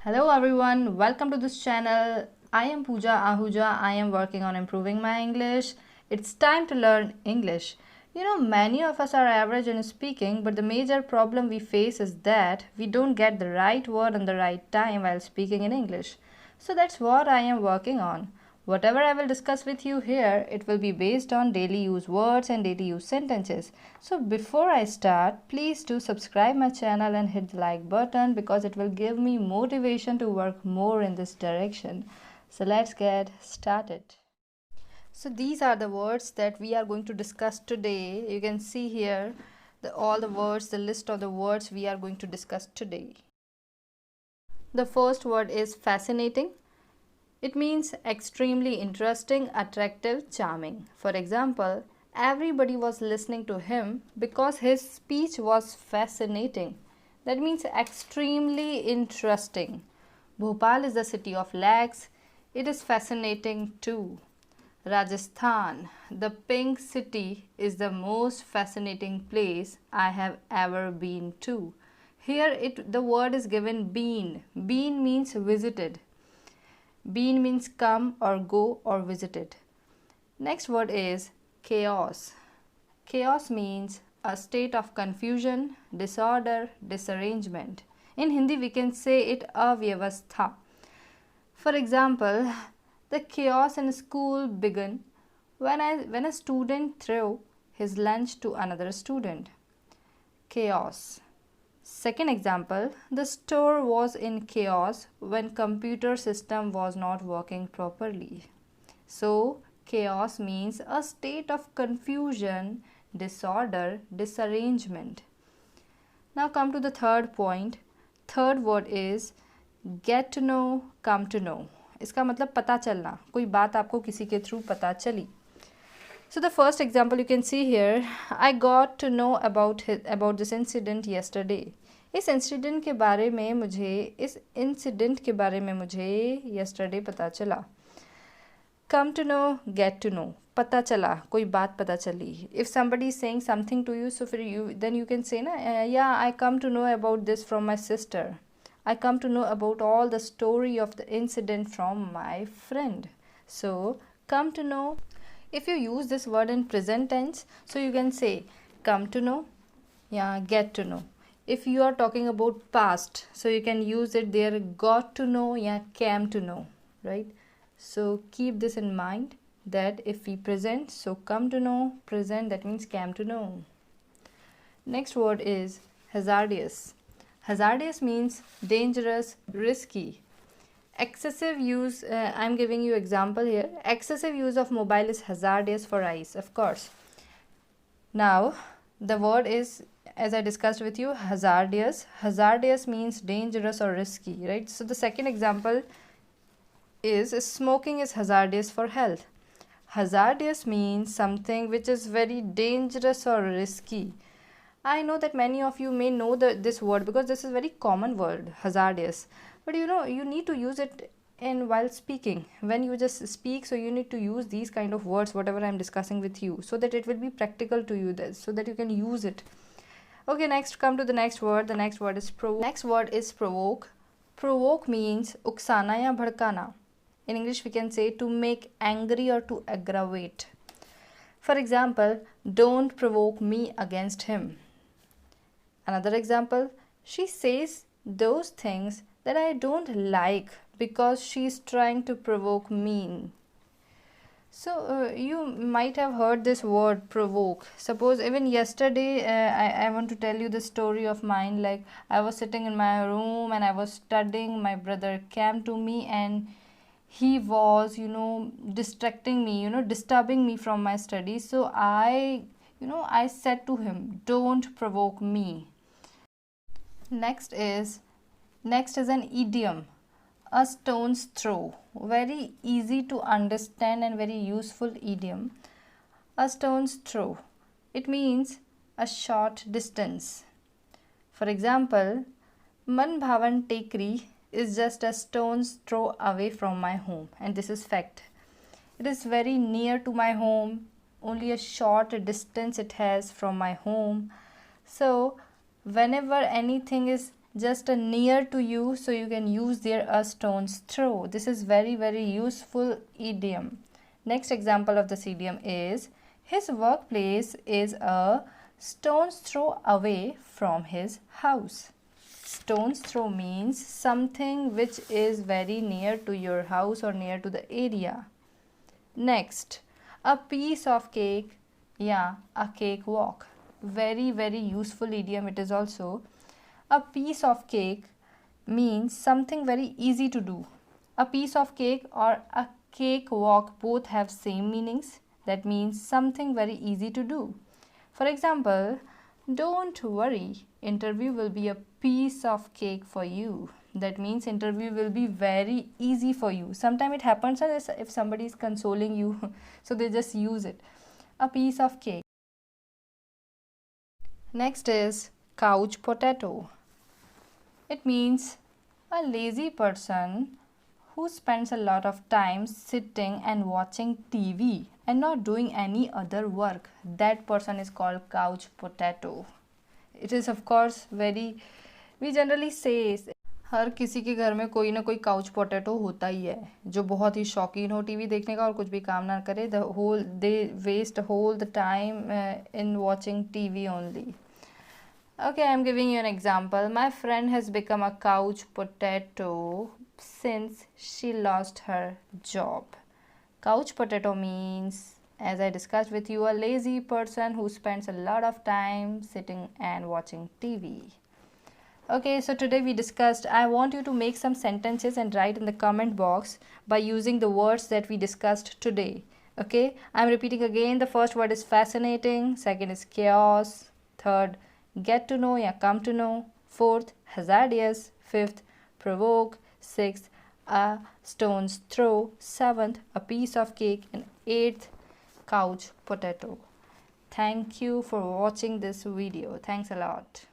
Hello everyone, welcome to this channel. I am Pooja Ahuja. I am working on improving my English. It's time to learn English. Many of us are average in speaking, but the major problem we face is that we don't get the right word on the right time while speaking in English. So that's what I am working on. Whatever I will discuss with you here, it will be based on daily use words and daily use sentences. So before I start, please do subscribe my channel and hit the like button because it will give me motivation to work more in this direction. So let's get started. So these are the words that we are going to discuss today. You can see here all the words, the list of the words we are going to discuss today. The first word is fascinating. It means extremely interesting, attractive, charming. For example, everybody was listening to him because his speech was fascinating. That means extremely interesting. Bhopal is the city of lakes. It is fascinating too. Rajasthan, the pink city, is the most fascinating place I have ever been to. Here the word is given been. Been means visited. Been means come or go or visited. Next word is chaos. Chaos means a state of confusion, disorder, disarrangement. In Hindi we can say it avyavastha. For example, the chaos in school began when a student threw his lunch to another student. Chaos. Second example, the store was in chaos when computer system was not working properly. So, chaos means a state of confusion, disorder, disarrangement. Now come to the third point. Third word is get to know, come to know. इसका मतलब पता चलना, कोई बात आपको किसी के through पता चली. So the first example you can see here, I got to know about this incident yesterday. इस इंसिडेंट के बारे में मुझे yesterday पता चला. Come to know, get to know. पता चला, कोई बात पता चली. If somebody is saying something to you, so for you, then you can say, yeah, I come to know about this from my sister. I come to know about all the story of the incident from my friend. So, come to know. If you use this word in present tense, so you can say come to know, yeah, get to know. If you are talking about past, so you can use it there, got to know, yeah, came to know, right? So keep this in mind that if we present, so come to know, present, that means came to know. Next word is hazardous. Hazardous means dangerous, risky. Excessive use, I'm giving you example here. Excessive use of mobile is hazardous for eyes, of course. Now, the word is, as I discussed with you, hazardous. Hazardous means dangerous or risky, right? So the second example is smoking is hazardous for health. Hazardous means something which is very dangerous or risky. I know that many of you may know this word because this is a very common word, hazardous. But you need to use it while speaking. When you just speak, so you need to use these kind of words, whatever I am discussing with you, so that it will be practical to you, so that you can use it. Okay, next, come to the next word. The next word is provoke. Next word is provoke. Provoke means uksana ya bhadkana. In English, we can say to make angry or to aggravate. For example, don't provoke me against him. Another example, she says those things that I don't like because she's trying to provoke me. So you might have heard this word provoke. Suppose even yesterday I want to tell you the story of mine. Like I was sitting in my room and I was studying. My brother came to me and he was distracting me, disturbing me from my studies. So I said to him, don't provoke me. Next is an idiom, a stone's throw. Very easy to understand and very useful idiom. A stone's throw. It means a short distance. For example, Man Bhavan Tekri is just a stone's throw away from my home, and this is fact. It is very near to my home, only a short distance it has from my home. So whenever anything is just near to you, so you can use there a stone's throw. This is very, very useful idiom. Next example of this idiom is, his workplace is a stone's throw away from his house. Stone's throw means something which is very near to your house or near to the area. Next, a piece of cake, yeah, a cake walk. Very, very useful idiom it is also. A piece of cake means something very easy to do. A piece of cake or a cake walk both have same meanings. That means something very easy to do. For example, don't worry, interview will be a piece of cake for you. That means interview will be very easy for you. Sometimes it happens as if somebody is consoling you, so they just use it. A piece of cake. Next is couch potato. It means a lazy person who spends a lot of time sitting and watching TV and not doing any other work. That person is called couch potato. It is of course very, we generally say, हर किसी के घर में कोई ना कोई couch potato होता ही है जो बहुत ही शौकीन हो टीवी देखने का और कुछ भी काम ना करे. They waste whole the time in watching TV only. Okay, I'm giving you an example. My friend has become a couch potato since she lost her job. Couch potato means, as I discussed with you, a lazy person who spends a lot of time sitting and watching TV. Okay, so today we discussed, I want you to make some sentences and write in the comment box by using the words that we discussed today. Okay, I'm repeating again. The first word is fascinating, second is chaos, third get to know या come to know, fourth hazardous, fifth provoke, sixth a stone's throw, seventh a piece of cake, and eighth couch potato. Thank you for watching this video. Thanks a lot.